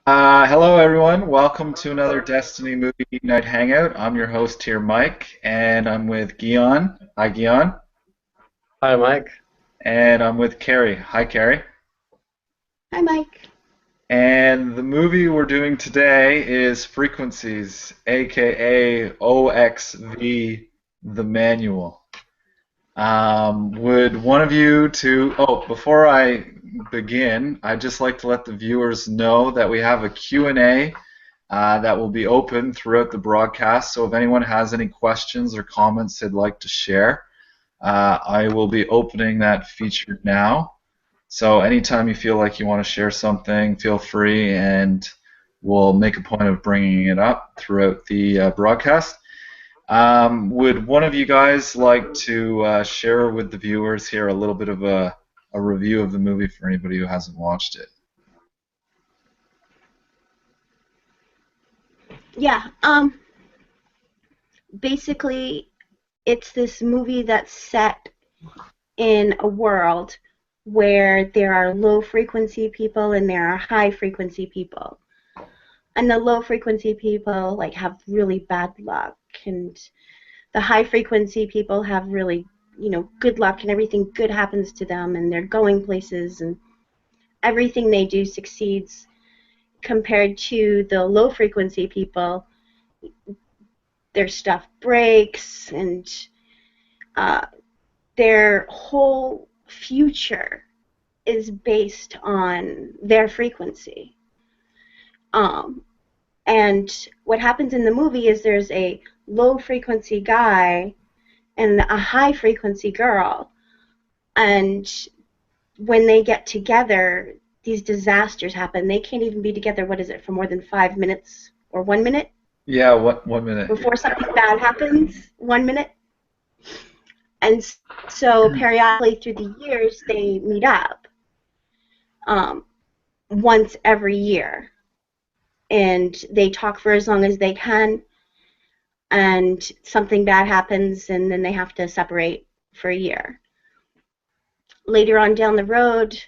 Hello everyone. Welcome to another Destiny Movie Night Hangout. I'm your host here, Mike, and I'm with Guion. Hi, Guion. Hi, Mike. And I'm with Carrie. Hi, Carrie. Hi, Mike. And the movie we're doing today is Frequencies, aka OXV, the manual. Would one of you before I begin, I'd just like to let the viewers know that we have a Q&A that will be open throughout the broadcast. So if anyone has any questions or comments they'd like to share, I will be opening that feature now. So anytime you feel like you want to share something, feel free, and we'll make a point of bringing it up throughout the broadcast. Would one of you guys like to share with the viewers here a little bit of a review of the movie for anybody who hasn't watched it? Yeah, basically, it's this movie that's set in a world where there are low frequency people and there are high frequency people. And the low frequency people like have really bad luck, and the high frequency people have really, good luck, and everything good happens to them, and they're going places, and everything they do succeeds. Compared to the low frequency people, their stuff breaks, and uh, their whole future is based on their frequency. Um, and what happens in the movie is there's a low frequency guy and a high frequency girl, and when they get together, these disasters happen. They can't even be together, what is it, for more than 5 minutes or 1 minute Yeah, what 1 minute? before something bad happens. 1 minute. And so periodically through the years, they meet up um, once every year. And they talk for as long as they can, and something bad happens, and then they have to separate for a year. Later on down the road,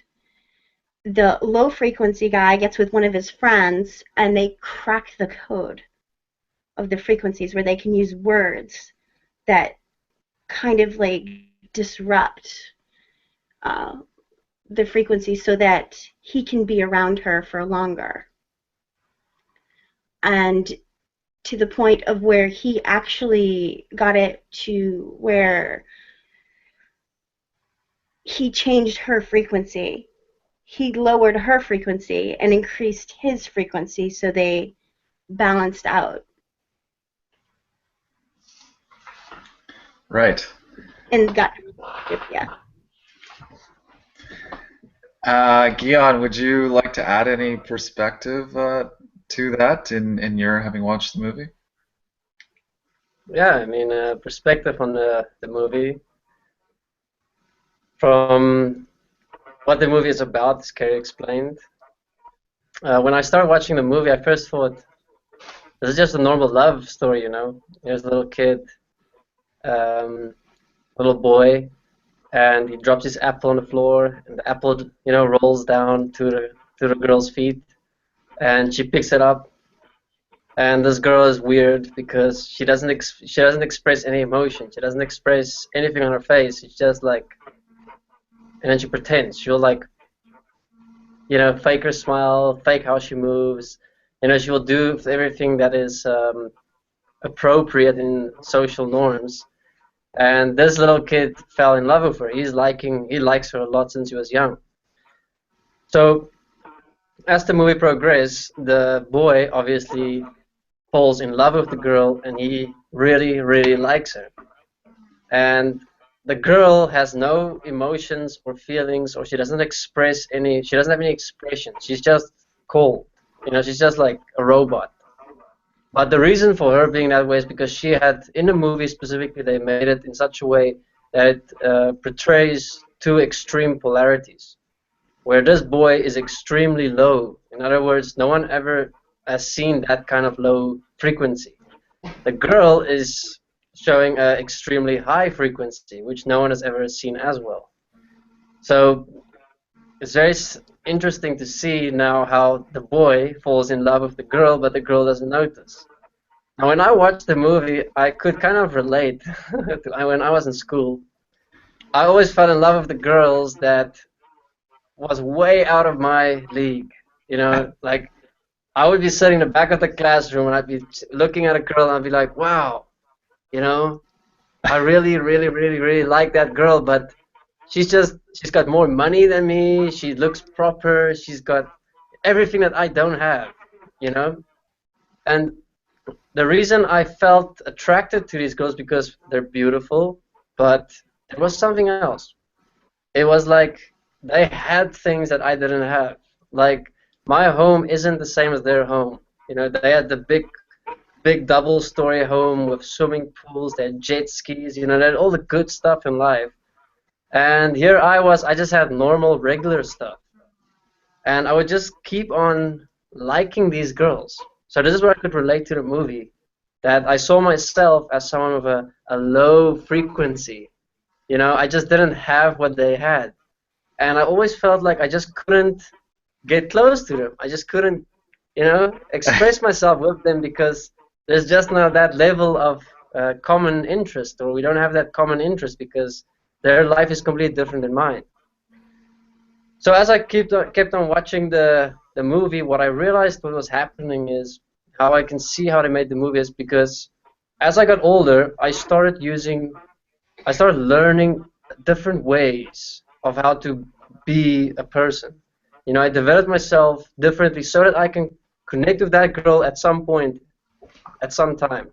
the low frequency guy gets with one of his friends, and they crack the code of the frequencies where they can use words that kind of like disrupt uh, the frequency so that he can be around her for longer. And to the point of where he actually got it to where he changed her frequency. He lowered her frequency and increased his frequency so they balanced out. Right. And got, yeah. Guion, would you like to add any perspective to that in your having watched the movie? Yeah, I mean, perspective on the movie. From what the movie is about, as Carrie explained. When I started watching the movie, I first thought, this is just a normal love story, you know? There's a little kid, little boy, and he drops his apple on the floor, and the apple, rolls down to the girl's feet, and she picks it up. And this girl is weird because she doesn't express any emotion. She doesn't express anything on her face. It's just like, and then she pretends. She'll like, fake her smile, fake how she moves. She will do everything that is appropriate in social norms. And this little kid fell in love with her. He likes her a lot since he was young. So as the movie progresses, the boy obviously falls in love with the girl, and he really, really likes her. And the girl has no emotions or feelings, or she doesn't she doesn't have any expression. She's just cold. She's just like a robot. But the reason for her being that way is because in the movie specifically, they made it in such a way that it portrays two extreme polarities, where this boy is extremely low. In other words, no one ever has seen that kind of low frequency. The girl is showing an extremely high frequency, which no one has ever seen as well. So it's very interesting to see now how the boy falls in love with the girl, but the girl doesn't notice. Now, when I watched the movie, I could kind of relate to when I was in school. I always fell in love with the girls that was way out of my league. You know, like I would be sitting in the back of the classroom and I'd be looking at a girl and I'd be like, wow, you know, I really, really, really, really like that girl, but she's got more money than me. She looks proper. She's got everything that I don't have, you know. And the reason I felt attracted to these girls because they're beautiful, but there was something else. It was like they had things that I didn't have. Like my home isn't the same as their home. You know, they had the big double-story home with swimming pools, they had jet skis, you know, they had all the good stuff in life. And here I just had normal, regular stuff. And I would just keep on liking these girls. So this is where I could relate to the movie, that I saw myself as someone with a low frequency. You know, I just didn't have what they had. And I always felt like I just couldn't get close to them. I just couldn't, you know, express myself with them because there's just not that level of common interest, or we don't have that common interest because their life is completely different than mine. So as I kept on watching the movie, what I realized what was happening is how I can see how they made the movie is because as I got older, I started learning different ways of how to be a person. You know, I developed myself differently so that I can connect with that girl at some point, at some time.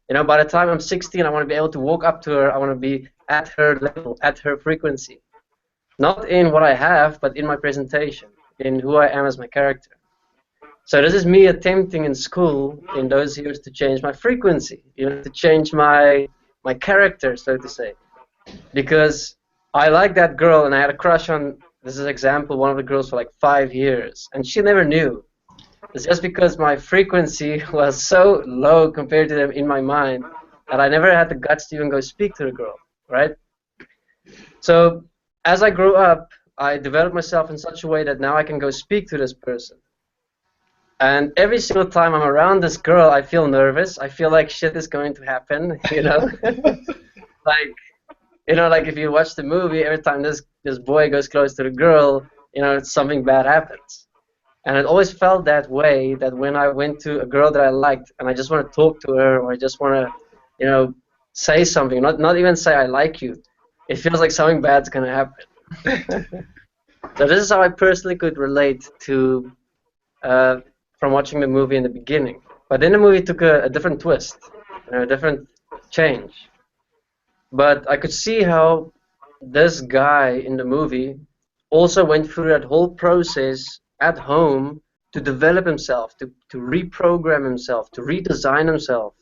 You know, by the time I'm 16, I want to be able to walk up to her. I want to be at her level, at her frequency. Not in what I have, but in my presentation, in who I am as my character. So this is me attempting in school in those years to change my frequency, you know, to change my character, so to say. Because I like that girl and I had a crush on, this is an example, one of the girls for like 5 years, and she never knew. It's just because my frequency was so low compared to them in my mind that I never had the guts to even go speak to the girl, right? So as I grew up, I developed myself in such a way that now I can go speak to this person. And every single time I'm around this girl, I feel nervous. I feel like shit is going to happen, you know? Like, you know, like if you watch the movie, every time this boy goes close to the girl, you know, something bad happens. And it always felt that way, that when I went to a girl that I liked and I just want to talk to her or I just want to, you know, say something, not even say I like you, it feels like something bad's going to happen. So this is how I personally could relate to from watching the movie in the beginning. But then the movie took a different twist, you know, a different change. But I could see how this guy in the movie also went through that whole process at home to develop himself, to reprogram himself, to redesign himself,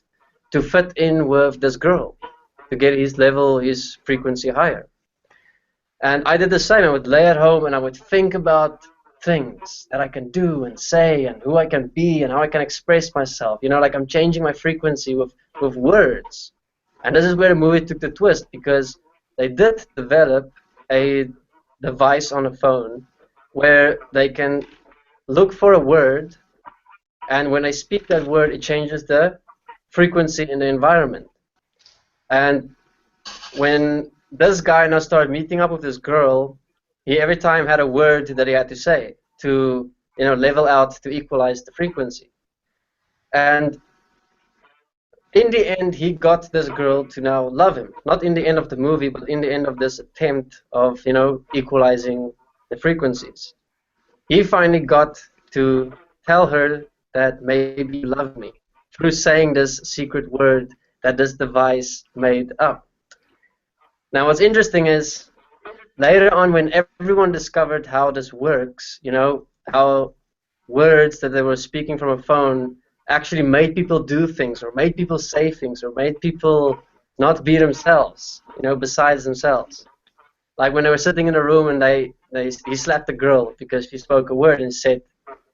to fit in with this girl, to get his level, his frequency higher. And I did the same. I would lay at home and I would think about things that I can do and say and who I can be and how I can express myself. You know, like I'm changing my frequency with words. And this is where the movie took the twist, because they did develop a device on a phone where they can look for a word, and when they speak that word, it changes the frequency in the environment. And when this guy now started meeting up with this girl, he every time had a word that he had to say to, you know, level out, to equalize the frequency. And in the end, he got this girl to now love him. Not in the end of the movie, but in the end of this attempt of, you know, equalizing the frequencies. He finally got to tell her that maybe you love me through saying this secret word that this device made up. Now what's interesting is later on, when everyone discovered how this works, you know, how words that they were speaking from a phone actually made people do things, or made people say things, or made people not be themselves, you know, besides themselves. Like when they were sitting in a room and he slapped the girl because she spoke a word and said,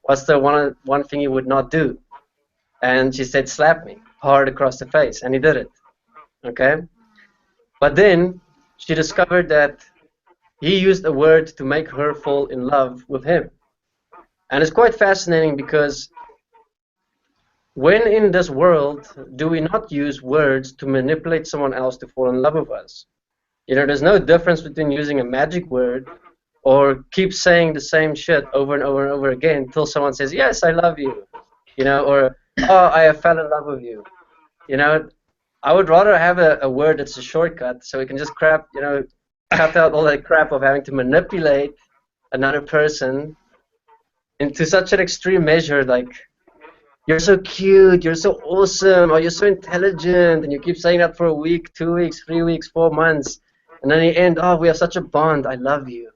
"What's the one thing you would not do?" And she said, "Slap me hard across the face," and he did it. Okay? But then she discovered that he used a word to make her fall in love with him. And it's quite fascinating because when in this world do we not use words to manipulate someone else to fall in love with us? You know, there's no difference between using a magic word or keep saying the same shit over and over and over again until someone says, yes, I love you, you know, or, oh, I have fell in love with you. You know, I would rather have a word that's a shortcut so we can just cut out all that crap of having to manipulate another person into such an extreme measure, like, you're so cute, you're so awesome, or you're so intelligent, and you keep saying that for a week, 2 weeks, 3 weeks, 4 months, and then in the end, oh, we have such a bond, I love you.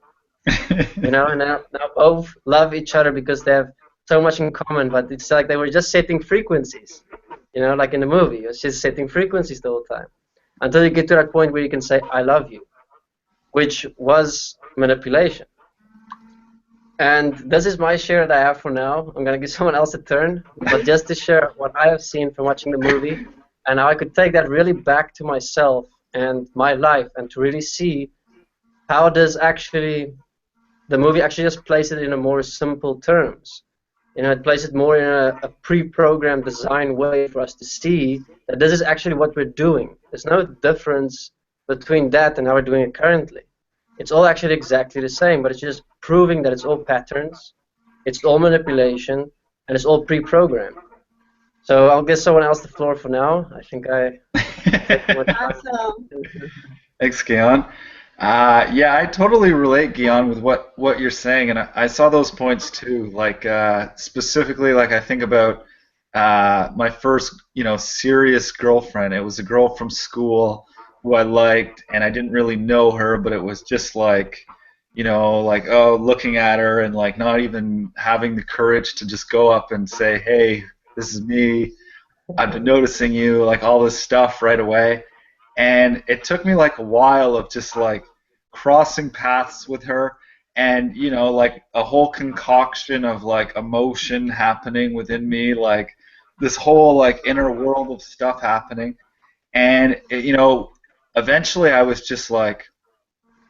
You know, and now both love each other because they have so much in common, but it's like they were just setting frequencies. You know, like in the movie, it's just setting frequencies the whole time. Until you get to that point where you can say, I love you, which was manipulation. And this is my share that I have for now. I'm going to give someone else a turn, but just to share what I have seen from watching the movie and how I could take that really back to myself and my life and to really see how does actually the movie actually just places it in a more simple terms. You know, it places it more in a pre-programmed design way for us to see that this is actually what we're doing. There's no difference between that and how we're doing it currently. It's all actually exactly the same, but it's just proving that it's all patterns, it's all manipulation, and it's all pre-programmed. So I'll give someone else the floor for now. I think I take too much time. Awesome. Thanks, Guion. Yeah, I totally relate, Guion, with what you're saying, and I saw those points too. Like specifically, like I think about my first, serious girlfriend. It was a girl from school who I liked, and I didn't really know her, but it was just like, like looking at her and like not even having the courage to just go up and say, hey, this is me. I've been noticing you, like all this stuff right away. And it took me like a while of just like crossing paths with her and like a whole concoction of like emotion happening within me, like this whole like inner world of stuff happening. And eventually I was just like,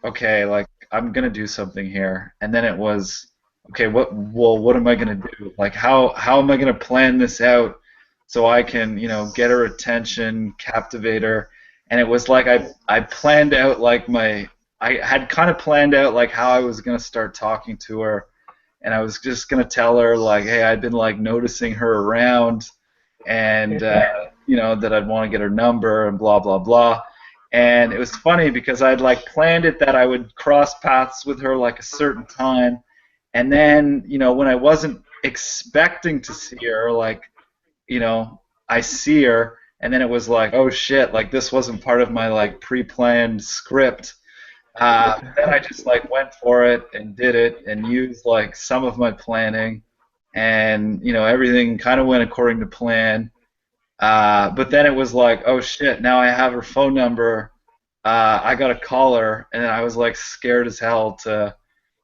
okay, like I'm gonna do something here. And then it was, okay, what am I gonna do? Like how am I gonna plan this out so I can, get her attention, captivate her? And it was like I planned out like I had kind of planned out like how I was gonna start talking to her, and I was just gonna tell her like, hey, I'd been like noticing her around, and that I'd want to get her number and blah blah blah. And it was funny because I'd like planned it that I would cross paths with her like a certain time, and then when I wasn't expecting to see her, like I see her, and then it was like, oh shit, like this wasn't part of my like pre-planned script. Then I just like went for it and did it and used like some of my planning, and everything kind of went according to plan. But then it was like, oh shit, now I have her phone number. I gotta call her, and then I was like scared as hell to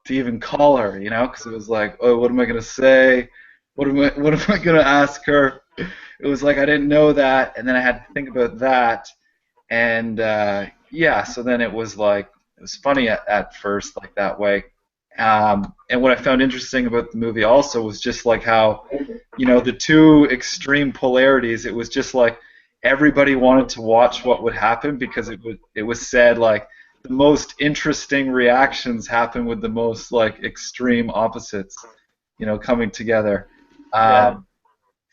even call her, because it was like, oh, what am I gonna say? What am I gonna ask her? It was like I didn't know that, and then I had to think about that, and yeah. So then it was like it was funny at first, like that way. And what I found interesting about the movie also was just like how, the two extreme polarities. It was just like everybody wanted to watch what would happen because it was said like the most interesting reactions happen with the most like extreme opposites, coming together. Yeah.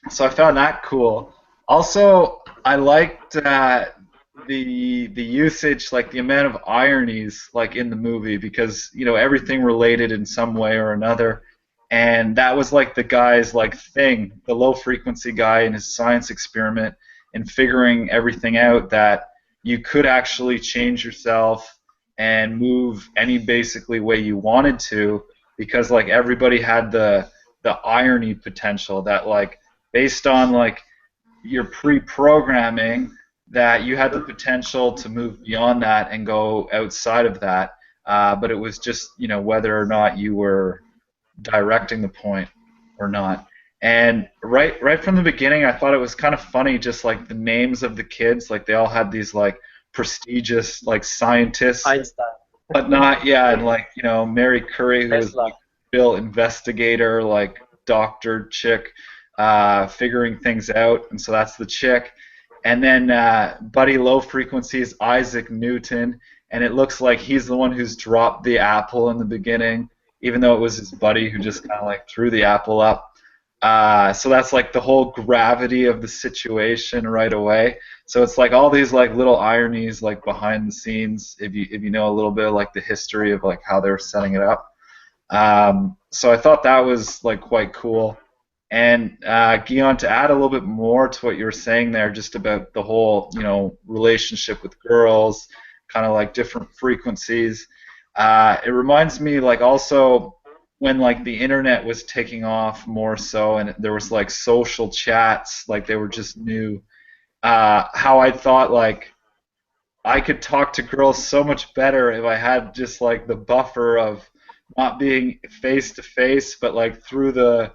So I found that cool. Also, I liked the usage, like the amount of ironies, like in the movie, because everything related in some way or another, and that was like the guy's like thing, the low frequency guy in his science experiment, and figuring everything out that you could actually change yourself and move any basically way you wanted to, because like everybody had the irony potential that like based on like your pre-programming that you had the potential to move beyond that and go outside of that, but it was just whether or not you were directing the point or not. And right from the beginning, I thought it was kind of funny, just like the names of the kids, like they all had these like prestigious like scientists. Einstein. but not, yeah, and like, Mary Curry, who was Tesla. like real investigator, like doctor chick, figuring things out, and so that's the chick. And then Buddy Low Frequency is Isaac Newton, and it looks like he's the one who's dropped the apple in the beginning, even though it was his buddy who just kind of like threw the apple up. So that's like the whole gravity of the situation right away. So it's like all these like little ironies like behind the scenes if you know a little bit of like the history of like how they were setting it up. So I thought that was like quite cool. And Guion, to add a little bit more to what you were saying there, just about the whole relationship with girls, kind of like different frequencies. It reminds me like also when like the internet was taking off more so, and there was like social chats, like they were just new. How I thought like I could talk to girls so much better if I had just like the buffer of not being face to face, but like through the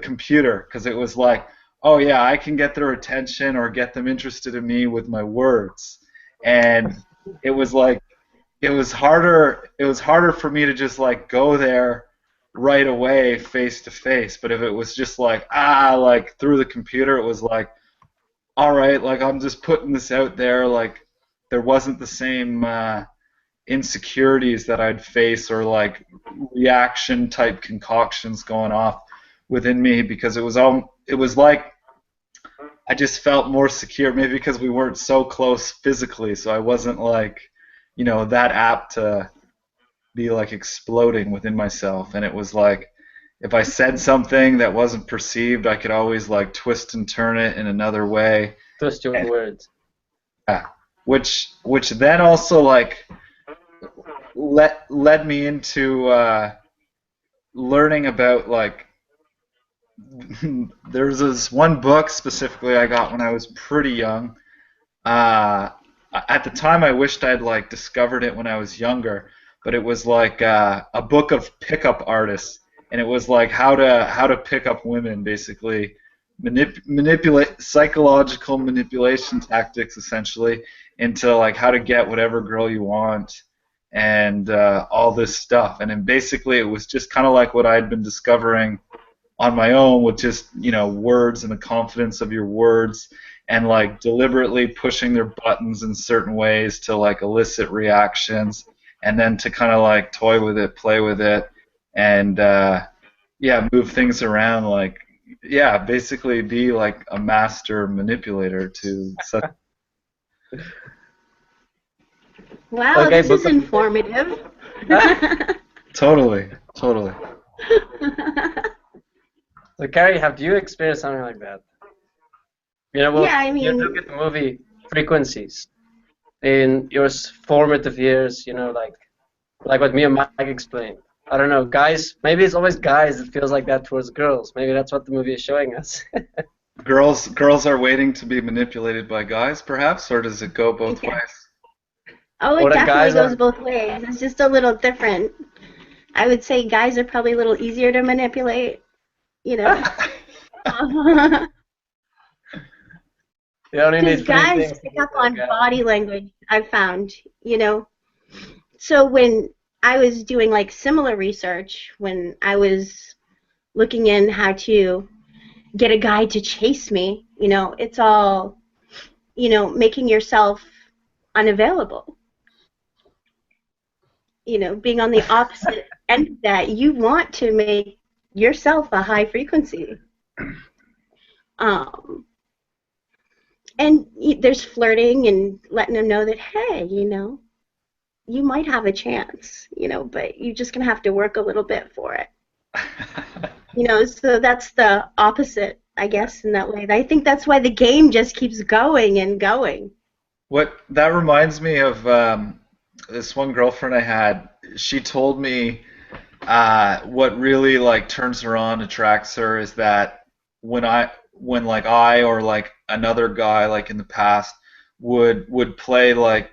computer, because it was like, oh yeah, I can get their attention or get them interested in me with my words, and it was like it was harder for me to just like go there right away face to face. But if it was just like like through the computer, it was like, all right, like I'm just putting this out there, like there wasn't the same insecurities that I'd face or like reaction type concoctions going off within me, because it was like I just felt more secure, maybe because we weren't so close physically, so I wasn't like that apt to be like exploding within myself. And it was like if I said something that wasn't perceived, I could always like twist and turn it in another way. Twist your And, words. yeah, which then also like led me into learning about like there's this one book specifically I got when I was pretty young. Uh, at the time, I wished I'd like discovered it when I was younger, but it was like a book of pickup artists, and it was like how to pick up women, basically manipulate psychological manipulation tactics, essentially, into like how to get whatever girl you want, and all this stuff. And then basically, it was just kind of like what I had been discovering on my own, with just words and the confidence of your words, and like deliberately pushing their buttons in certain ways to like elicit reactions, and then to kind of like toy with it, play with it, and yeah, move things around, like yeah, basically be like a master manipulator to such. Wow, Okay, this book is of informative. Totally. So Carrie, have you experienced something like that? Well, Yeah, I you mean, look at the movie Frequencies in your formative years, like what me and Mike explained. I don't know, guys, maybe it's always guys that feels like that towards girls. Maybe that's what the movie is showing us. Girls are waiting to be manipulated by guys, perhaps, or does it go both yeah. ways? Oh, Or it the definitely guys goes are, both ways. It's just a little different. I would say guys are probably a little easier to manipulate, you know. you only Because need three guys things to pick make up them on guys. body language, I've found. So when I was doing like similar research, when I was looking in how to get a guy to chase me, it's all, making yourself unavailable. Being on the opposite end of that, you want to make yourself a high frequency. Um, and there's flirting and letting them know that, hey, you might have a chance, but you're just going to have to work a little bit for it. So that's the opposite, I guess, in that way. I think that's why the game just keeps going and going. What that reminds me of, this one girlfriend I had. She told me what really like turns her on, attracts her, is that when like I or like another guy like in the past would play like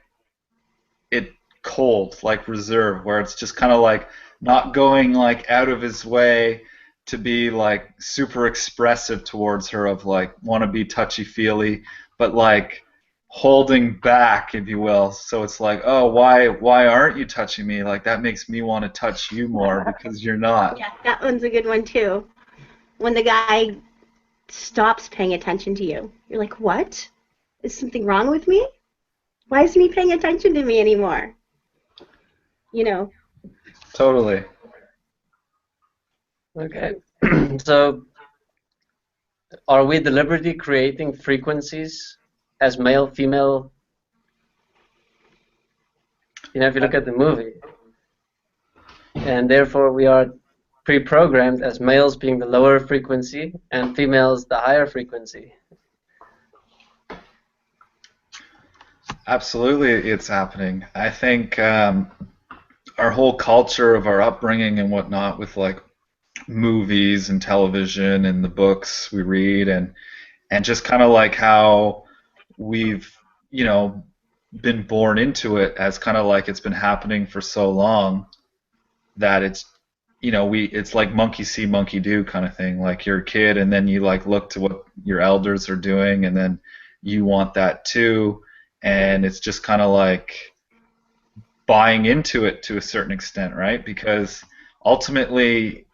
it cold, like reserve, where it's just kind of like not going like out of his way to be like super expressive towards her, of like want to be touchy feely, but like holding back, if you will. So it's like, oh, why aren't you touching me? Like that makes me want to touch you more because you're not. Yeah, that one's a good one too. When the guy stops paying attention to you, you're like, what? Is something wrong with me? Why isn't he paying attention to me anymore? You know. Totally. Okay. So, are we deliberately creating frequencies as male, female? You know, if you look at the movie, and therefore we are pre-programmed as males being the lower frequency and females the higher frequency. Absolutely, it's happening. I think our whole culture of our upbringing and whatnot, with like movies and television and the books we read, and just kind of like how we've, you know, been born into it as kind of like it's been happening for so long that it's, you know, it's like monkey see monkey do kind of thing. Like you're a kid and then you like look to what your elders are doing and then you want that too, and it's just kind of like buying into it to a certain extent, right? Because ultimately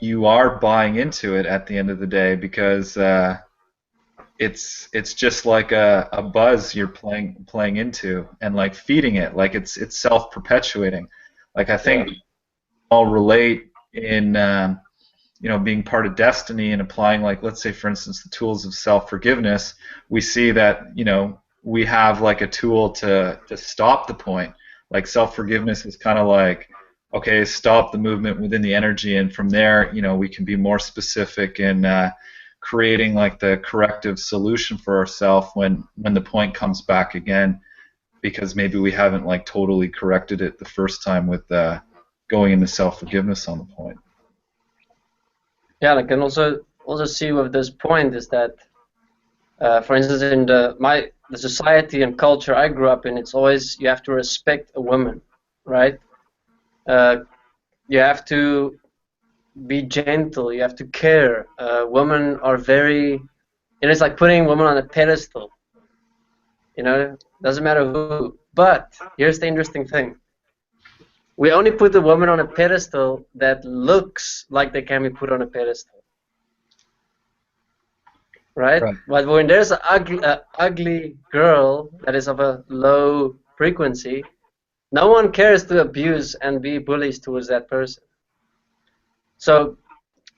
you are buying into it at the end of the day, because it's just like a buzz you're playing into and like feeding it, like it's self-perpetuating. Like I think all relate in you know, being part of Desteni and applying, like, let's say for instance the tools of self-forgiveness. We see that, you know, we have like a tool to stop the point. Like self-forgiveness is kind of like, okay, stop the movement within the energy, and from there, you know, we can be more specific in creating like the corrective solution for ourselves when the point comes back again, because maybe we haven't like totally corrected it the first time with going into self-forgiveness on the point. Yeah, I can also see with this point is that, for instance, in the society and culture I grew up in, it's always you have to respect a woman, right? You have to be gentle. You have to care. Women are very, it's like putting women on a pedestal. You know, doesn't matter who. But here's the interesting thing: we only put the woman on a pedestal that looks like they can be put on a pedestal, right? But when there's an ugly girl that is of a low frequency, no one cares to abuse and be bullies towards that person. So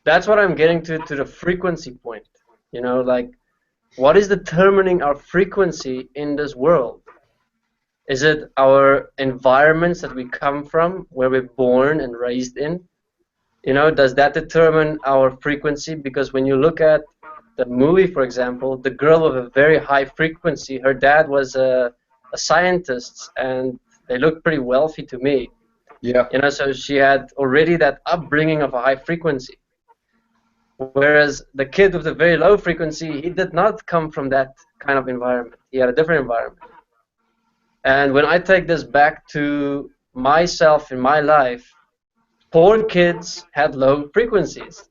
that's what I'm getting to the frequency point. You know, like, what is determining our frequency in this world? Is it our environments that we come from, where we're born and raised in? You know, does that determine our frequency? Because when you look at the movie, for example, the girl with a very high frequency, her dad was a scientist, and they looked pretty wealthy to me. Yeah. You know, so she had already that upbringing of a high frequency. Whereas the kid with a very low frequency, he did not come from that kind of environment. He had a different environment. And when I take this back to myself in my life, poor kids had low frequencies.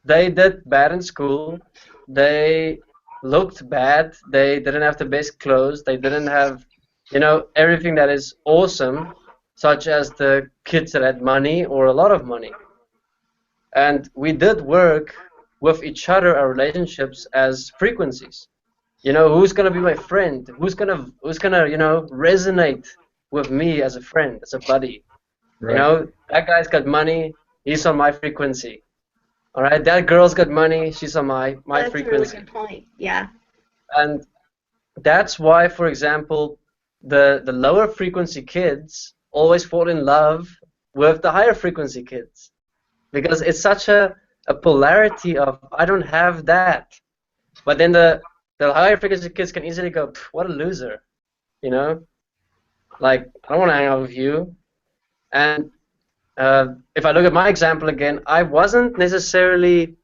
They did bad in school. They looked bad. They didn't have the best clothes. They didn't have, you know, everything that is awesome, such as the kids that had money or a lot of money. And we did work with each other, our relationships, as frequencies. You know, who's gonna be my friend? Who's gonna you know, resonate with me as a friend, as a buddy? Right. You know, that guy's got money. He's on my frequency. All right, that girl's got money. She's on my That's frequency. a really good point. Yeah. And that's why, for example, the lower frequency kids always fall in love with the higher frequency kids, because it's such a polarity of, I don't have that. But then the higher frequency kids can easily go, what a loser, you know? Like, I don't want to hang out with you. And if I look at my example again, I wasn't necessarily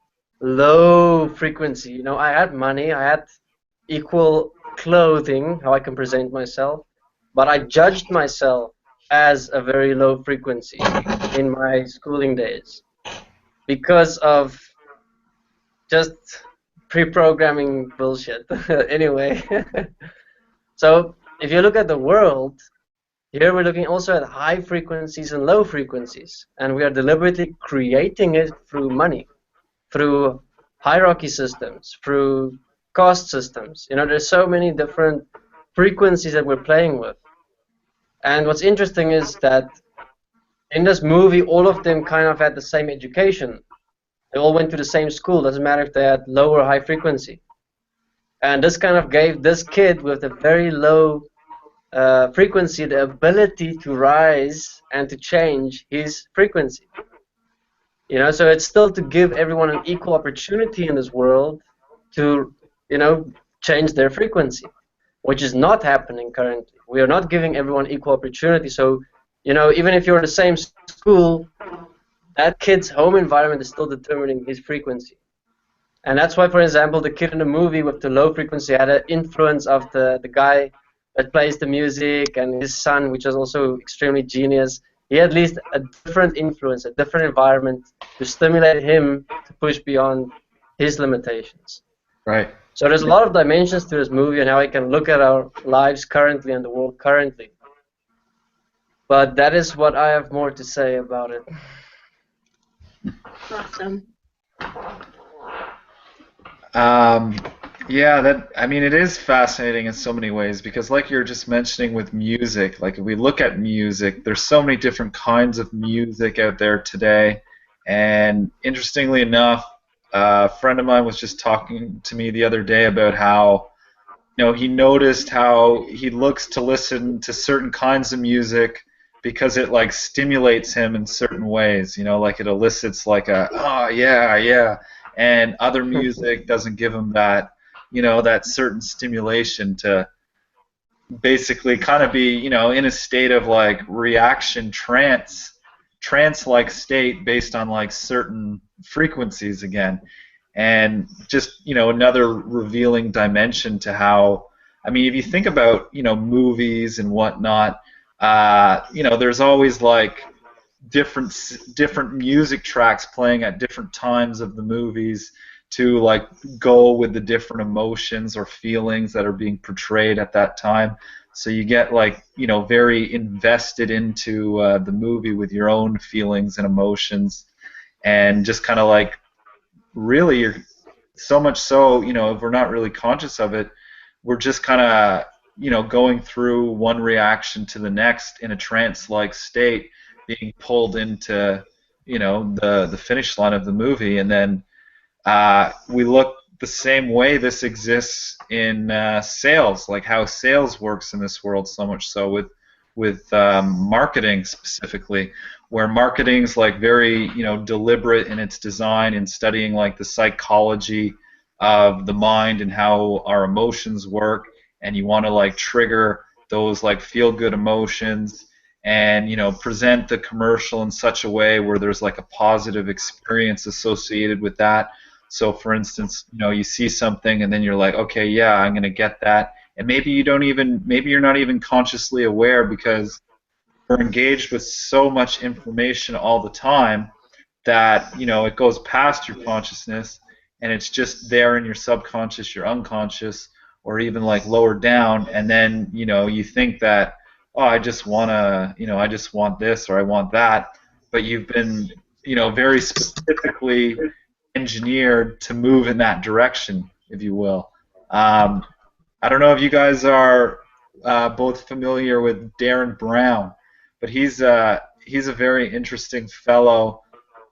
low frequency. You know, I had money, I had equal clothing, how I can present myself, but I judged myself as a very low frequency in my schooling days because of just pre-programming bullshit. Anyway, So if you look at the world, here we're looking also at high frequencies and low frequencies, and we are deliberately creating it through money, through hierarchy systems, through cost systems. You know, there's so many different frequencies that we're playing with. And what's interesting is that in this movie, all of them kind of had the same education. They all went to the same school. Doesn't matter if they had low or high frequency. And this kind of gave this kid with a very low frequency the ability to rise and to change his frequency. You know, so it's still to give everyone an equal opportunity in this world to, you know, change their frequency, which is not happening currently. We are not giving everyone equal opportunity. So, you know, even if you're in the same school, that kid's home environment is still determining his frequency. And that's why, for example, the kid in the movie with the low frequency had an influence of the guy that plays the music, and his son, which is also extremely genius. He had at least a different influence, a different environment to stimulate him to push beyond his limitations. Right. So there's a lot of dimensions to this movie and how we can look at our lives currently and the world currently. But that is what I have more to say about it. Awesome. Yeah, that, I mean, it is fascinating in so many ways because, like you're just mentioning with music, like if we look at music, there's so many different kinds of music out there today. And interestingly enough, a friend of mine was just talking to me the other day about how, you know, he noticed how he looks to listen to certain kinds of music because it like stimulates him in certain ways, you know, like it elicits like a, oh yeah, yeah, and other music doesn't give him that, you know, that certain stimulation to basically kind of be, you know, in a state of like reaction trance-like state based on like certain frequencies again. And just, you know, another revealing dimension to how, I mean, if you think about, you know, movies and whatnot, you know, there's always like different music tracks playing at different times of the movies to like go with the different emotions or feelings that are being portrayed at that time. So you get like, you know, very invested into the movie with your own feelings and emotions, and just kind of like really you're so much so, you know, if we're not really conscious of it, we're just kind of, you know, going through one reaction to the next in a trance-like state, being pulled into, you know, the finish line of the movie. And then we look the same way this exists in sales, like how sales works in this world, so much so with marketing specifically, where marketing's like very, you know, deliberate in its design and studying like the psychology of the mind and how our emotions work, and you want to like trigger those like feel good emotions and, you know, present the commercial in such a way where there's like a positive experience associated with that. So for instance, you know, you see something and then you're like, okay, yeah, I'm going to get that. And maybe maybe you're not even consciously aware because we're engaged with so much information all the time that, you know, it goes past your consciousness and it's just there in your subconscious, your unconscious, or even like lower down. And then, you know, you think that, oh, I just want to, you know, I just want this or I want that. But you've been, you know, very specifically engineered to move in that direction, if you will. I don't know if you guys are both familiar with Darren Brown, but he's a very interesting fellow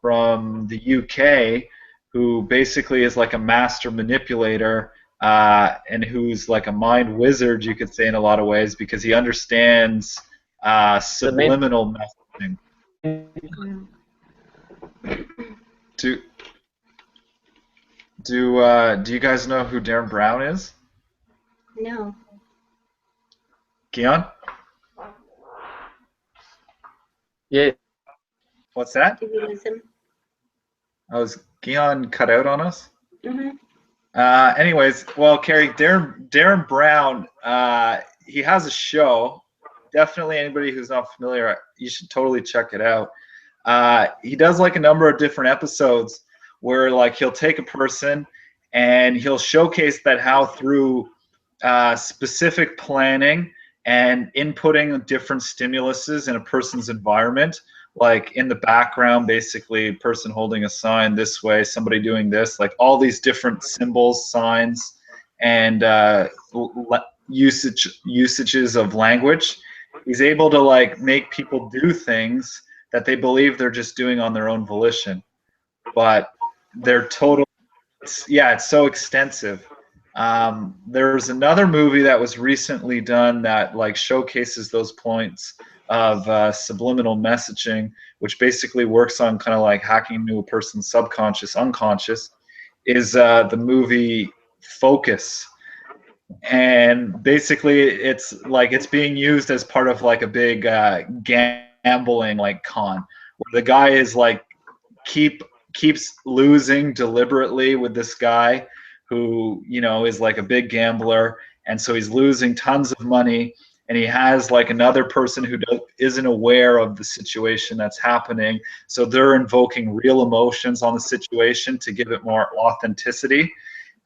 from the UK who basically is like a master manipulator and who's like a mind wizard, you could say, in a lot of ways, because he understands subliminal messaging. Do you guys know who Darren Brown is? No. Keon? Yeah. What's that? Did we lose him? Was Keon cut out on us? Mm-hmm. Anyways, well, Carrie, Darren Brown, he has a show. Definitely anybody who's not familiar, you should totally check it out. He does like a number of different episodes where like he'll take a person and he'll showcase that how through specific planning and inputting different stimuluses in a person's environment, like in the background, basically a person holding a sign this way, somebody doing this, like all these different symbols, signs, and usages of language. He's able to like make people do things that they believe they're just doing on their own volition, but they're total. Yeah, it's so extensive. There's another movie that was recently done that like showcases those points of subliminal messaging, which basically works on kind of like hacking into a person's subconscious, unconscious. Is the movie Focus, and basically it's like it's being used as part of like a big gambling like con, where the guy is like keeps losing deliberately with this guy who is like a big gambler, and so he's losing tons of money, and he has like another person who isn't aware of the situation that's happening, so they're invoking real emotions on the situation to give it more authenticity,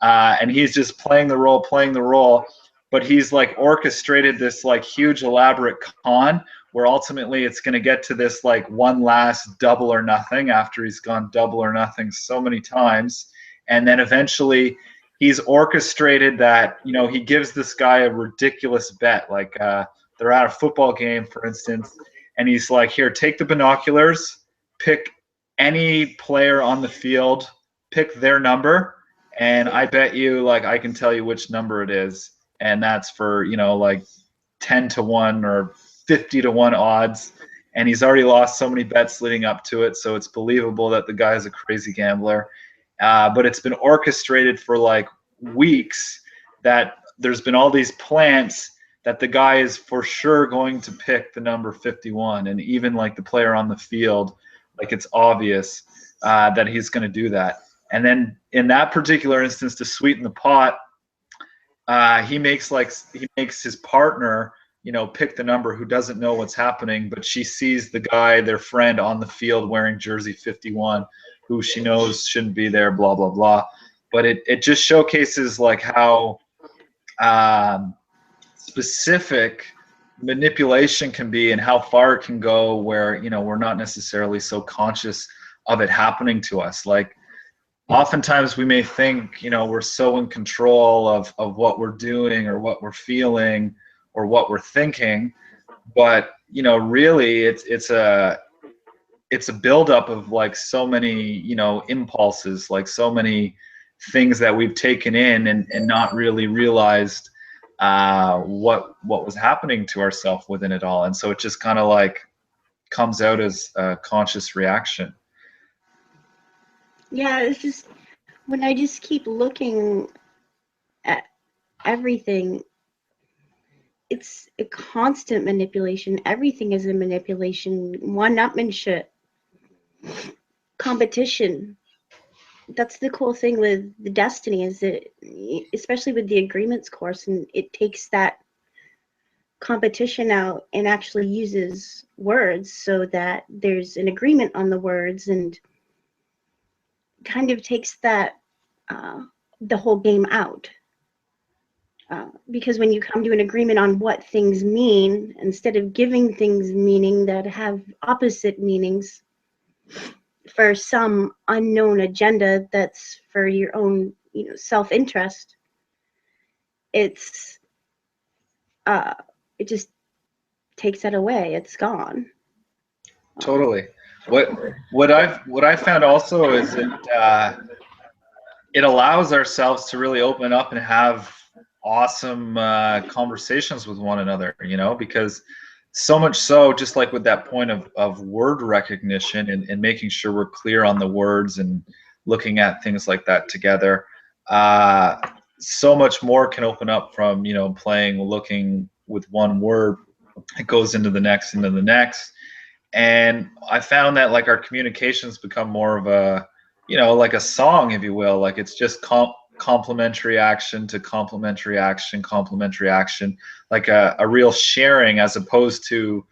and he's just playing the role, but he's like orchestrated this like huge elaborate con where ultimately it's going to get to this like one last double or nothing after he's gone double or nothing so many times, and then eventually he's orchestrated that he gives this guy a ridiculous bet, like they're at a football game for instance, and he's like, here, take the binoculars, pick any player on the field, pick their number, and I bet you like I can tell you which number it is, and that's for like 10-1 or 50-1 odds, and he's already lost so many bets leading up to it, so it's believable that the guy's a crazy gambler. But it's been orchestrated for like weeks that there's been all these plants that the guy is for sure going to pick the number 51, and even like the player on the field, like it's obvious that he's going to do that. And then in that particular instance, to sweeten the pot, he makes his partner pick the number, who doesn't know what's happening, but she sees the guy, their friend, on the field wearing jersey 51, who she knows shouldn't be there, blah blah blah. But it just showcases like how specific manipulation can be and how far it can go, where we're not necessarily so conscious of it happening to us. Like oftentimes we may think we're so in control of what we're doing or what we're feeling or what we're thinking, but really it's a buildup of like so many impulses, like so many things that we've taken in and not really realized what was happening to ourselves within it all, and so it just kind of like comes out as a conscious reaction. Yeah, it's just when I just keep looking at everything, it's a constant manipulation. Everything is a manipulation, one-upmanship, competition. That's the cool thing with the Destiny, is that, especially with the agreements course, and it takes that competition out and actually uses words so that there's an agreement on the words, and kind of takes that the whole game out. Because when you come to an agreement on what things mean, instead of giving things meaning that have opposite meanings for some unknown agenda that's for your own self-interest, it just takes that away. It's gone. Totally. What I've found also is it allows ourselves to really open up and have awesome conversations with one another, because so much so, just like with that point of word recognition and making sure we're clear on the words and looking at things like that together, so much more can open up from looking with one word. It goes into the next, and I found that like our communications become more of a like a song, if you will. Like it's just complementary action to complementary action, like a real sharing, as opposed to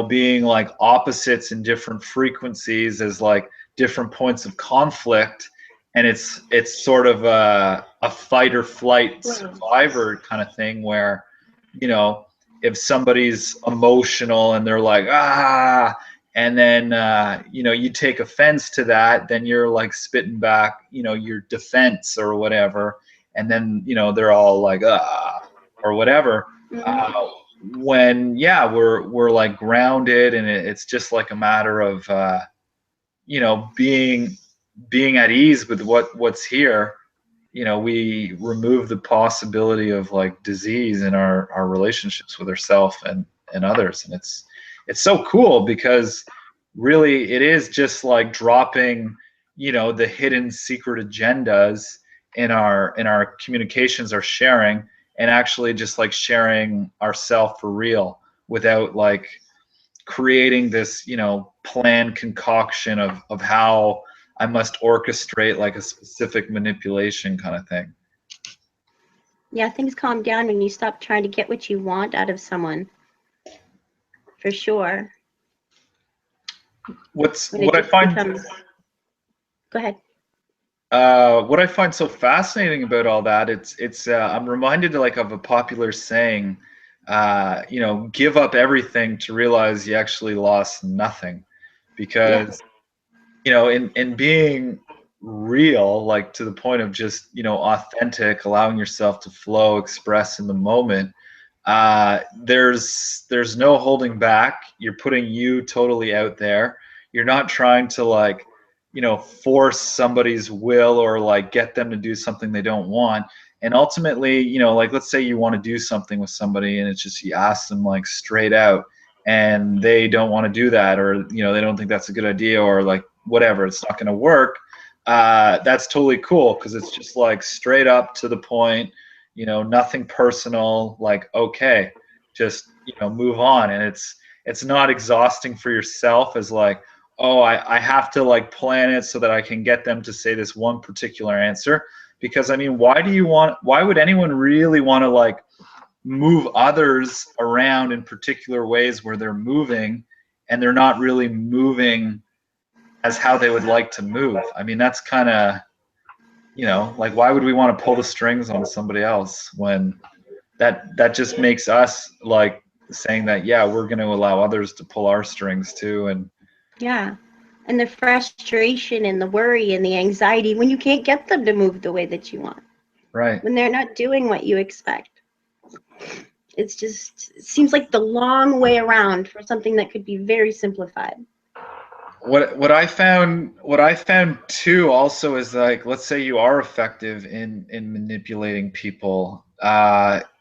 being like opposites in different frequencies as like different points of conflict, and it's sort of a fight or flight Right. survivor kind of thing where, you know, if somebody's emotional and they're like, ah, and then you know, you take offense to that, then you're like spitting back, you know, your defense or whatever, and then, you know, they're all like, ah, or whatever. Mhm. uh, when, yeah, we're like grounded, and it's just like a matter of you know, being at ease with what's here. You know, we remove the possibility of like disease in our relationships with ourselves and others, and it's so cool because really it is just like dropping, you know, the hidden secret agendas in our communications or sharing, and actually just like sharing ourself for real without like creating this, you know, planned concoction of how I must orchestrate like a specific manipulation kind of thing. Yeah, things calm down when you stop trying to get what you want out of someone, for sure. When it What I just find becomes. Go ahead. what I find so fascinating about all that, it's I'm reminded like of a popular saying, you know, give up everything to realize you actually lost nothing, Yeah. because you know, in being real, like to the point of just, you know, authentic, allowing yourself to flow, express in the moment, there's no holding back. You're putting you totally out there. You're not trying to like, you know, force somebody's will or like get them to do something they don't want. And ultimately, you know, like let's say you want to do something with somebody and it's just you ask them like straight out and they don't want to do that, or you know, they don't think that's a good idea, or like whatever, it's not going to work. That's totally cool because it's just like straight up to the point, you know, nothing personal, like okay, just, you know, move on. And it's not exhausting for yourself as like, oh, I have to like plan it so that I can get them to say this one particular answer. Because I mean, why would anyone really want to like move others around in particular ways where they're moving and they're not really moving as how they would like to move? I mean, that's kind of, you know, like why would we want to pull the strings on somebody else when that just makes us like saying that, yeah, we're going to allow others to pull our strings too. And Yeah. And the frustration and the worry and the anxiety when you can't get them to move the way that you want, right. when they're not doing what you expect. It's just, it seems like the long way around for something that could be very simplified. What I found too also is like, let's say you are effective in manipulating people,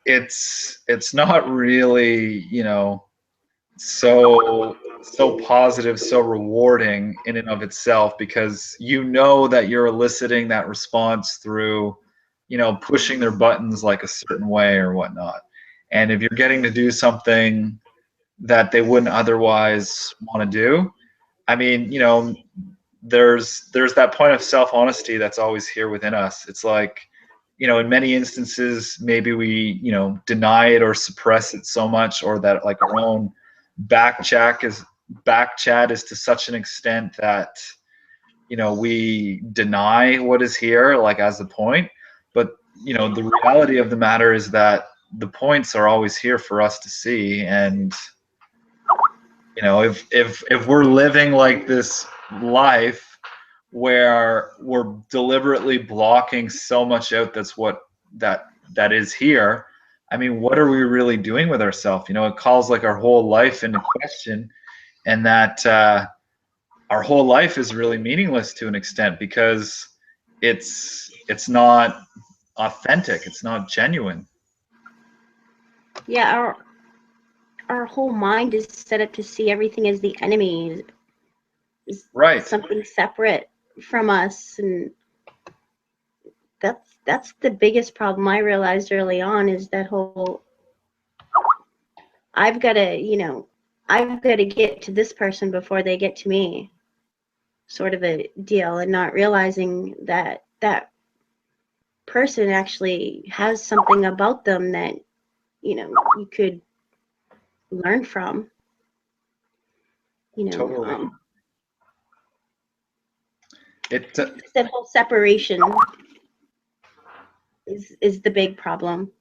it's not really, you know, so positive, so rewarding in and of itself, because you know that you're eliciting that response through, you know, pushing their buttons like a certain way or whatnot. And if you're getting to do something that they wouldn't otherwise want to do, I mean, you know, there's that point of self-honesty that's always here within us. It's like, you know, in many instances, maybe we, you know, deny it or suppress it so much, or that like our own back chat is to such an extent that, you know, we deny what is here, like as the point. But you know, the reality of the matter is that the points are always here for us to see. And you know, if we're living like this life where we're deliberately blocking so much out that's what that is here, I mean, what are we really doing with ourselves? You know, it calls like our whole life into question, and that our whole life is really meaningless to an extent because it's not authentic, it's not genuine. Yeah, our whole mind is set up to see everything as the enemy, is Right. something separate from us, and that's the biggest problem I realized early on, is that whole I've got to, I've got to get to this person before they get to me sort of a deal, and not realizing that that person actually has something about them that, you could learn from, you know. Totally. It That whole separation is the big problem,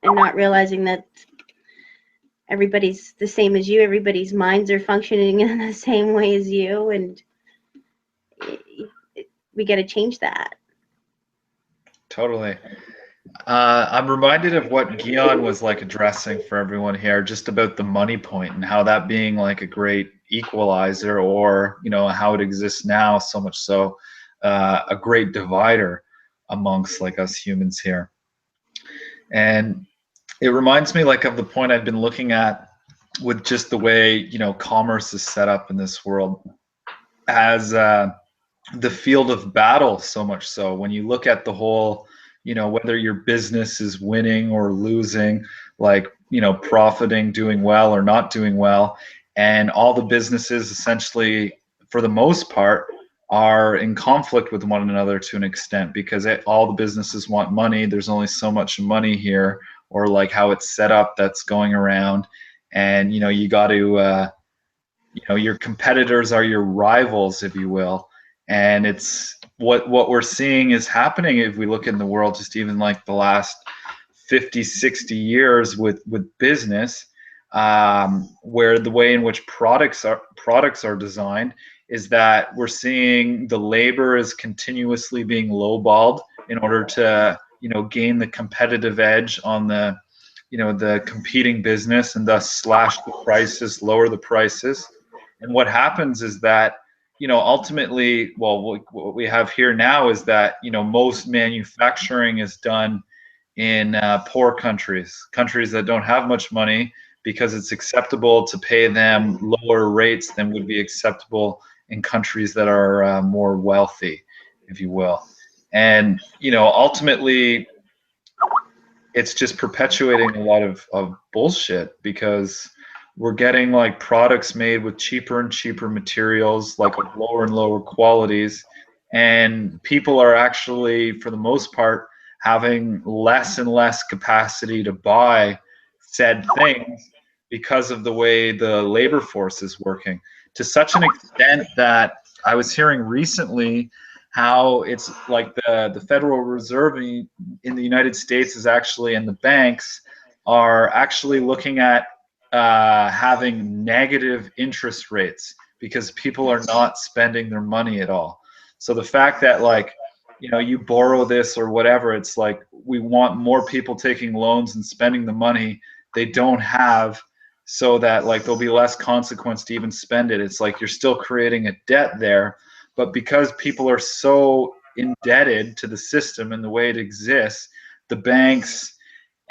and not realizing that everybody's the same as you, everybody's minds are functioning in the same way as you, and we got to change that. totally. I'm reminded of what Guion was like addressing for everyone here, just about the money point and how that being like a great equalizer, or how it exists now, so much so a great divider amongst like us humans here. And it reminds me like of the point I've been looking at with just the way commerce is set up in this world as the field of battle, so much so when you look at the whole, whether your business is winning or losing, like profiting, doing well or not doing well, and all the businesses essentially for the most part are in conflict with one another to an extent, because all the businesses want money. There's only so much money here, or like how it's set up, that's going around. And you got to your competitors are your rivals, if you will. And it's what we're seeing is happening if we look in the world, just even like the last 50, 60 years with business, where the way in which products are designed is that we're seeing the labor is continuously being lowballed in order to gain the competitive edge on the competing business, and thus slash the prices, lower the prices. And what happens is that, ultimately, well, what we have here now is that, most manufacturing is done in poor countries that don't have much money, because it's acceptable to pay them lower rates than would be acceptable in countries that are more wealthy, if you will. And, ultimately, it's just perpetuating a lot of bullshit, because we're getting like products made with cheaper and cheaper materials, like of lower and lower qualities, and people are actually, for the most part, having less and less capacity to buy said things because of the way the labor force is working, to such an extent that I was hearing recently how it's like the Federal Reserve in the United States is actually, and the banks are actually looking at having negative interest rates, because people are not spending their money at all. So the fact that like you borrow this or whatever, it's like we want more people taking loans and spending the money they don't have, so that like there'll be less consequence to even spend it. It's like you're still creating a debt there, but because people are so indebted to the system and the way it exists, the banks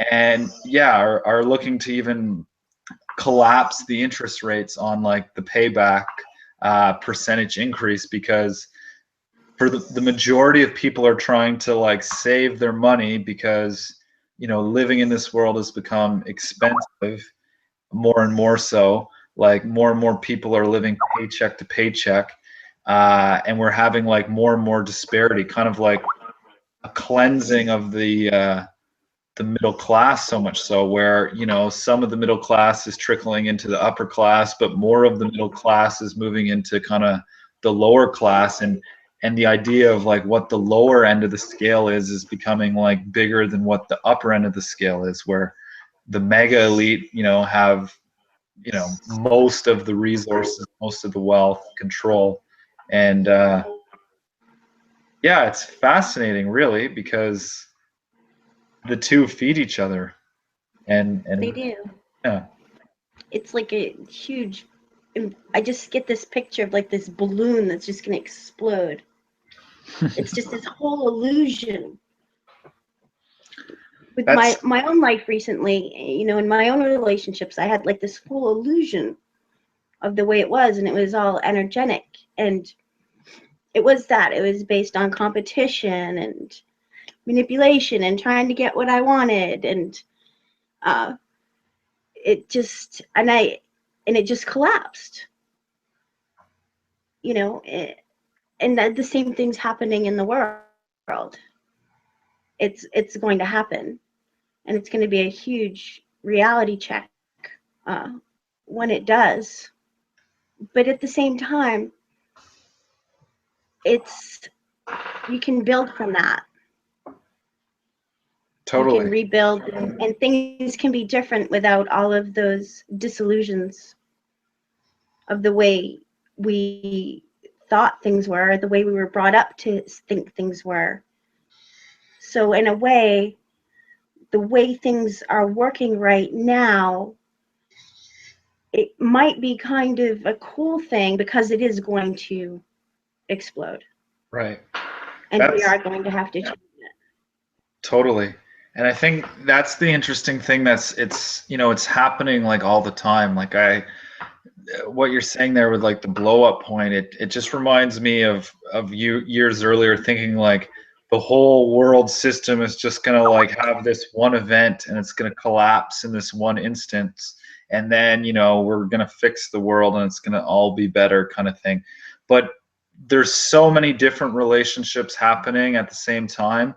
and are looking to even collapse the interest rates on like the payback percentage increase, because for the majority of people are trying to like save their money, because living in this world has become expensive more and more so. Like more and more people are living paycheck to paycheck, and we're having like more and more disparity, kind of like a cleansing of the middle class, so much so where some of the middle class is trickling into the upper class, but more of the middle class is moving into kind of the lower class. And the idea of like what the lower end of the scale is becoming like bigger than what the upper end of the scale is, where the mega elite have most of the resources, most of the wealth, control. And yeah, it's fascinating really, because the two feed each other. And They do. yeah. It's like a huge. I just get this picture of like this balloon that's just going to explode. It's just this whole illusion. With That's my own life recently, in my own relationships, I had like this whole illusion of the way it was, and it was all energetic, and it was based on competition and manipulation and trying to get what I wanted, and uh, it just collapsed, and that the same thing's happening in the world. It's going to happen, and it's going to be a huge reality check uh, when it does. But at the same time, you can build from that. You can Totally. rebuild, and things can be different without all of those disillusions of the way we thought things were, the way we were brought up to think things were. So in a way, the way things are working right now, it might be kind of a cool thing because it is going to explode. Right. And we That's are going to have to change it. totally. And I think that's the interesting thing it's happening like all the time. Like what you're saying there with like the blow up point, it just reminds me of you years earlier thinking like the whole world system is just gonna like have this one event and it's gonna collapse in this one instance, and then we're gonna fix the world and it's gonna all be better kind of thing. But there's so many different relationships happening at the same time,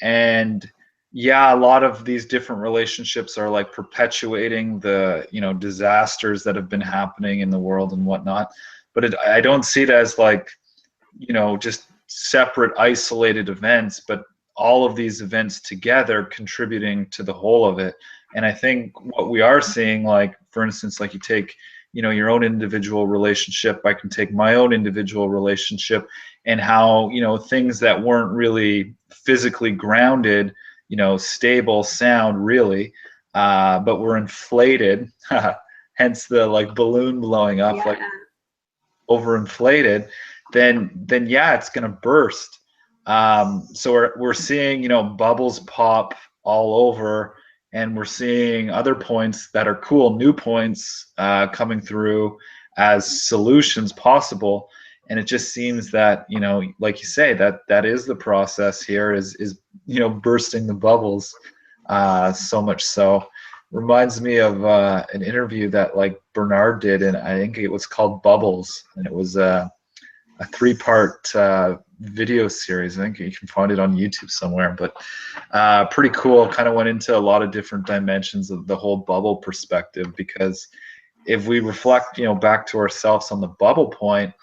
and yeah, a lot of these different relationships are like perpetuating the disasters that have been happening in the world and whatnot. But I don't see it as like just separate isolated events, but all of these events together contributing to the whole of it. And I think what we are seeing, like for instance, like you take your own individual relationship, I can take my own individual relationship, and how things that weren't really physically grounded, stable, sound really, but were inflated, hence the like balloon blowing up, like Yeah. overinflated, then yeah, it's gonna burst. So we're seeing bubbles pop all over, and we're seeing other points that are cool, new points coming through as solutions possible. And it just seems that like you say, that is the process here, is bursting the bubbles, so much so. Reminds me of an interview that like Bernard did, and I think it was called Bubbles, and it was a 3-part video series. I think you can find it on YouTube somewhere, but pretty cool. Kind of went into a lot of different dimensions of the whole bubble perspective, because if we reflect back to ourselves on the bubble point,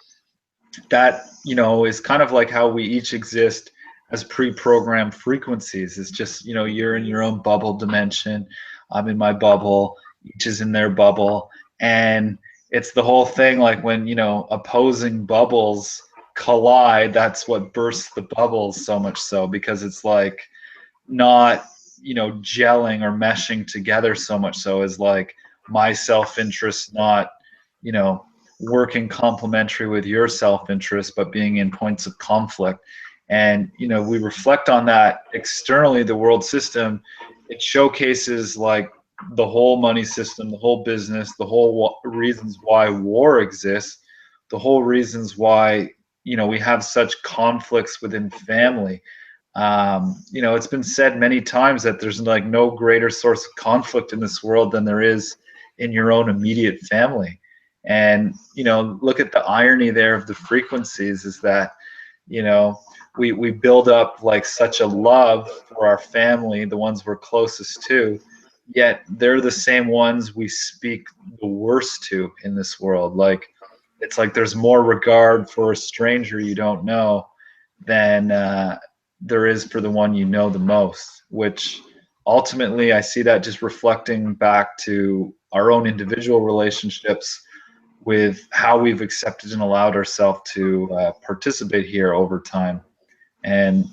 that is kind of like how we each exist as pre-programmed frequencies. It's just you're in your own bubble dimension, I'm in my bubble, each is in their bubble, and it's the whole thing, like when opposing bubbles collide, that's what bursts the bubbles, so much so because it's like not gelling or meshing together, so much so as like my self-interest not working complementary with your self-interest, but being in points of conflict. And we reflect on that externally, the world system, it showcases like the whole money system, the whole business, the whole reasons why war exists, the whole reasons why we have such conflicts within family. It's been said many times that there's like no greater source of conflict in this world than there is in your own immediate family. And look at the irony there of the frequencies, is that we build up like such a love for our family, the ones we're closest to, yet they're the same ones we speak the worst to in this world. Like it's like there's more regard for a stranger you don't know than there is for the one you know the most, which ultimately I see that just reflecting back to our own individual relationships with how we've accepted and allowed ourselves to participate here over time. And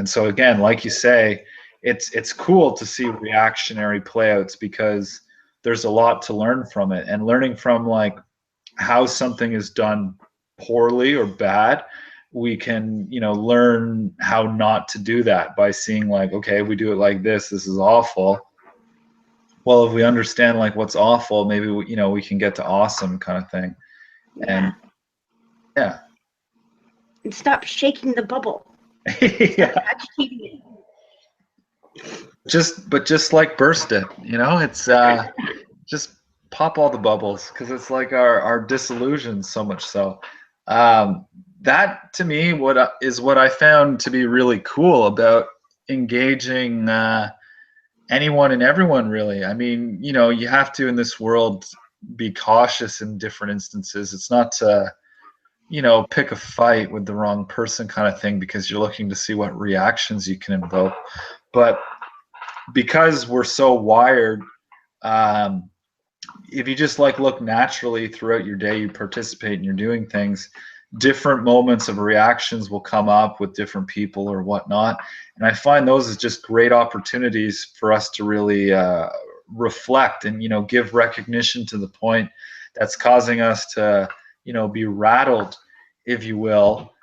so again, like you say, it's cool to see reactionary playouts, because there's a lot to learn from it, and learning from like how something is done poorly or bad, we can learn how not to do that by seeing like, okay, we do it like this is awful. Well, if we understand like what's awful, maybe we can get to awesome kind of thing. And yeah. And stop shaking the bubble. Yeah. Agitating it. Just like burst it, it's just pop all the bubbles, because it's like our disillusion, so much so. That to me what I found to be really cool about engaging anyone and everyone, really. I mean, you have to in this world be cautious in different instances. It's not to pick a fight with the wrong person kind of thing because you're looking to see what reactions you can invoke. But because we're so wired, um, if you just like look naturally throughout your day, you participate and you're doing things, different moments of reactions will come up with different people or whatnot. And I find those as just great opportunities for us to really reflect and, give recognition to the point that's causing us to, be rattled, if you will,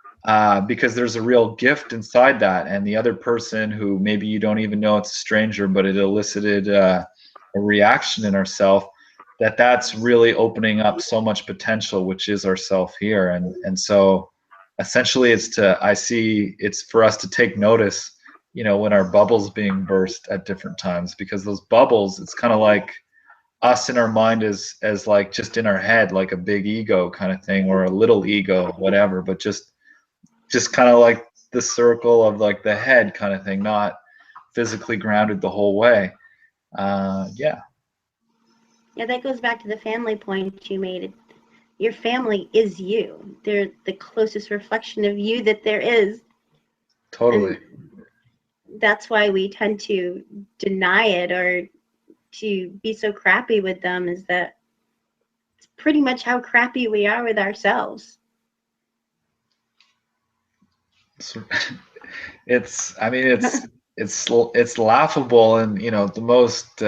because there's a real gift inside that. And the other person who maybe you don't even know it's a stranger, but it elicited a reaction in ourselves, that's really opening up so much potential, which is ourself here. And so essentially I see it's for us to take notice, when our bubbles being burst at different times, because those bubbles, it's kind of like us in our mind as like just in our head, like a big ego kind of thing, or a little ego, whatever, but just kind of like the circle of like the head kind of thing, not physically grounded the whole way. Yeah. Yeah, that goes back to the family point you made. Your family is you. They're the closest reflection of you that there is. Totally. And that's why we tend to deny it or to be so crappy with them, is that it's pretty much how crappy we are with ourselves. I mean, it's laughable in, the most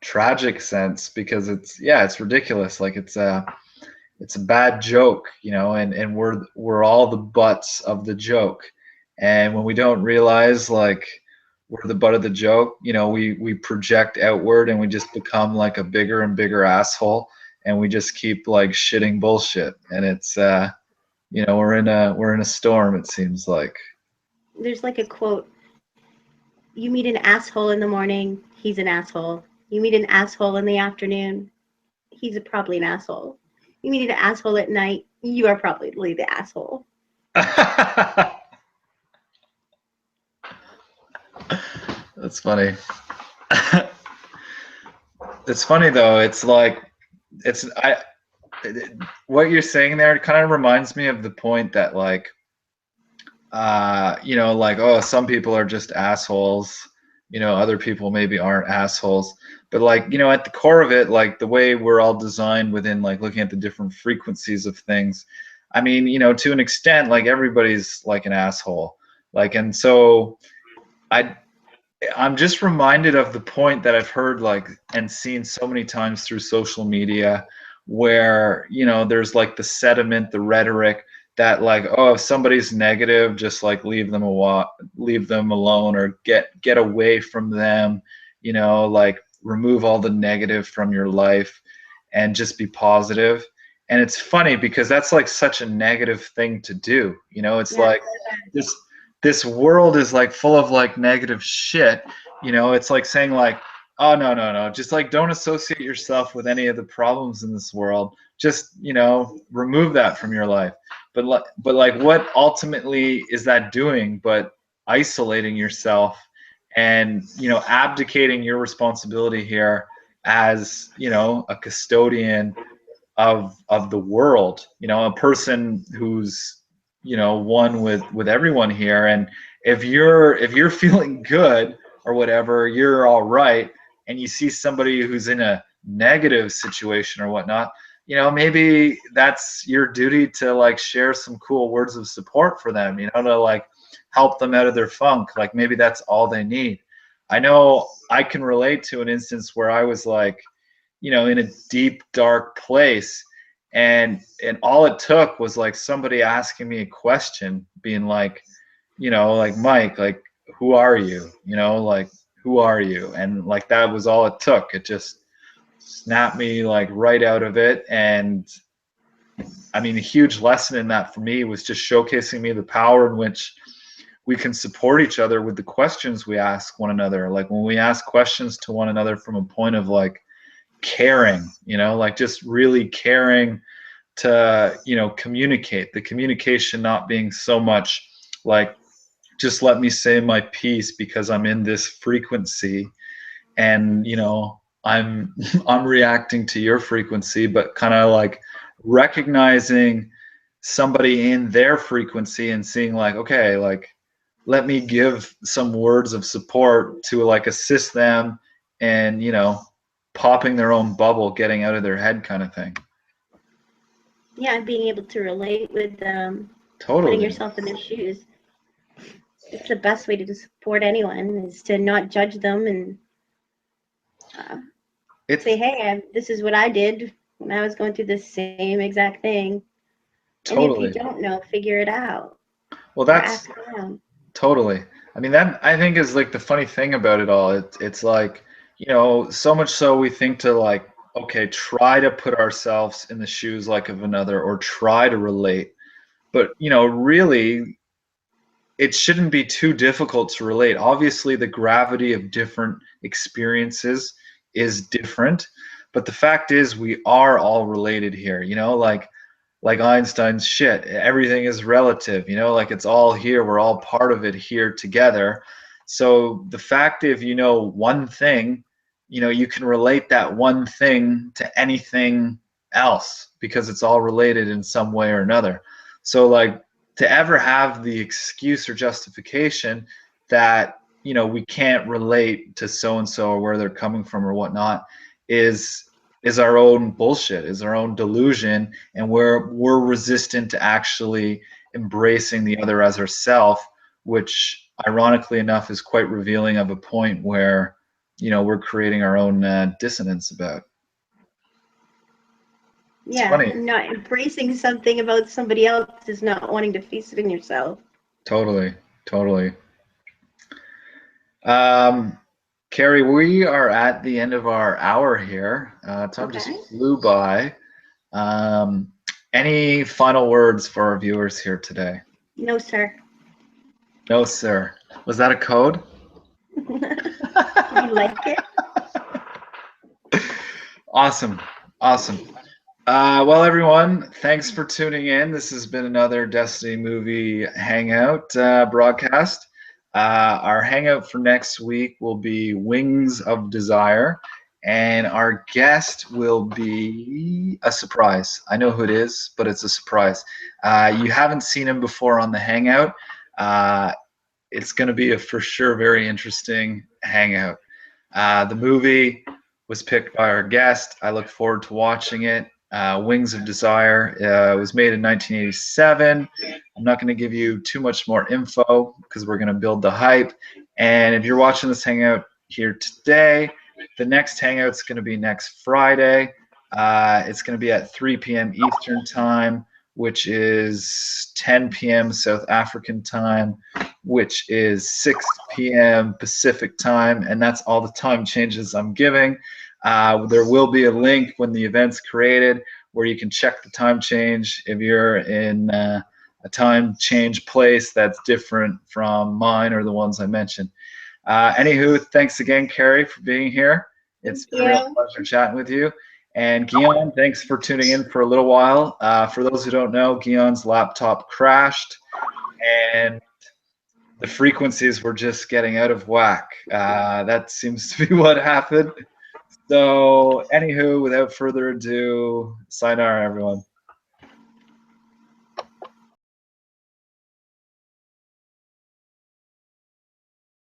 tragic sense, because it's ridiculous. Like it's a bad joke, and we're all the butts of the joke. And when we don't realize like we're the butt of the joke, we project outward and we just become like a bigger and bigger asshole, and we just keep like shitting bullshit. And it's we're in a storm, it seems like. There's like a quote: you meet an asshole in the morning, he's an asshole. You meet an asshole in the afternoon, he's probably an asshole. You meet an asshole at night, you are probably the asshole. That's funny. It's funny though. It's like it's I what you're saying there kind of reminds me of the point that like like, oh, some people are just assholes, other people maybe aren't assholes. But like, at the core of it, like the way we're all designed within like looking at the different frequencies of things, I mean, to an extent, like everybody's like an asshole. Like, and so I I'm just reminded of the point that I've heard like and seen so many times through social media, where there's like the sentiment, the rhetoric that like, oh, if somebody's negative, just like leave them alone, or get away from them, like remove all the negative from your life and just be positive. And it's funny because that's like such a negative thing to do. It's like this world is like full of like negative shit. It's like saying like, oh, no, no, no, just like don't associate yourself with any of the problems in this world. Just remove that from your life. But like what ultimately is that doing but isolating yourself and abdicating your responsibility here as a custodian of the world, a person who's one with everyone here. And if you're feeling good or whatever, you're all right, and you see somebody who's in a negative situation or whatnot, maybe that's your duty to like share some cool words of support for them, to like help them out of their funk. Like maybe that's all they need. I know I can relate to an instance where I was like, in a deep dark place, and all it took was like somebody asking me a question, being like, like, Mike, like, who are you? Like, who are you? And like that was all it took. It just snapped me like right out of it. And I mean, a huge lesson in that for me was just showcasing me the power in which we can support each other with the questions we ask one another. Like when we ask questions to one another from a point of like caring, like just really caring to, communicate. The communication not being so much like, just let me say my piece because I'm in this frequency, and I'm I'm reacting to your frequency, but kind of like recognizing somebody in their frequency and seeing like, okay, like let me give some words of support to like assist them and, you know, popping their own bubble, getting out of their head kind of thing. Yeah, being able to relate with them, putting Totally. yourself in their shoes. It's the best way to support anyone is to not judge them and It's say, hey, this is what I did when I was going through the same exact thing. And if you totally. don't know, figure it out Well, or that's ask around. totally. I mean, that I think is like the funny thing about it all. It's like, you know, so much so we think to like, okay, try to put ourselves in the shoes like of another or try to relate. But, you know, really, it shouldn't be too difficult to relate. Obviously, the gravity of different experiences is different, but the fact is we are all related here, you know, like Einstein's shit. Everything is relative, you know, like it's all here. We're all part of it here together. So the fact if you know one thing, you know, you can relate that one thing to anything else because it's all related in some way or another. So like to ever have the excuse or justification that, you know, we can't relate to so and so or where they're coming from or whatnot is our own bullshit, is our own delusion, and we're resistant to actually embracing the other as ourself, which ironically enough is quite revealing of a point where, you know, we're creating our own dissonance about. It's Yeah, funny. and not embracing something about somebody else is not wanting to face it in yourself. Totally, totally. Um, Carrie, we are at the end of our hour here. Time just Okay. flew by. Um, any final words for our viewers here today? No, sir. No, sir. Was that a code? Did you like it? Awesome. Awesome. Well, everyone, thanks for tuning in. This has been another Destiny Movie Hangout broadcast. Our hangout for next week will be Wings of Desire, and our guest will be a surprise. I know who it is, but it's a surprise. You haven't seen him before on the hangout. Uh, it's going to be a for sure very interesting hangout. The movie was picked by our guest. I look forward to watching it. Wings of Desire was made in 1987. I'm not going to give you too much more info because we're going to build the hype. And if you're watching this hangout here today, the next hangout's going to be next Friday. It's going to be at 3 p.m. Eastern Time, which is 10 p.m. South African Time, which is 6 p.m. Pacific Time, and that's all the time changes I'm giving. There will be a link when the event's created where you can check the time change if you're in a time change place that's different from mine or the ones I mentioned. Anywho, thanks again, Carrie, for being here. It's Thank been a real you. pleasure chatting with you. And Guion, thanks for tuning in for a little while. For those who don't know, Guion's laptop crashed and the frequencies were just getting out of whack. That seems to be what happened. So, anywho, without further ado, sayonara, everyone.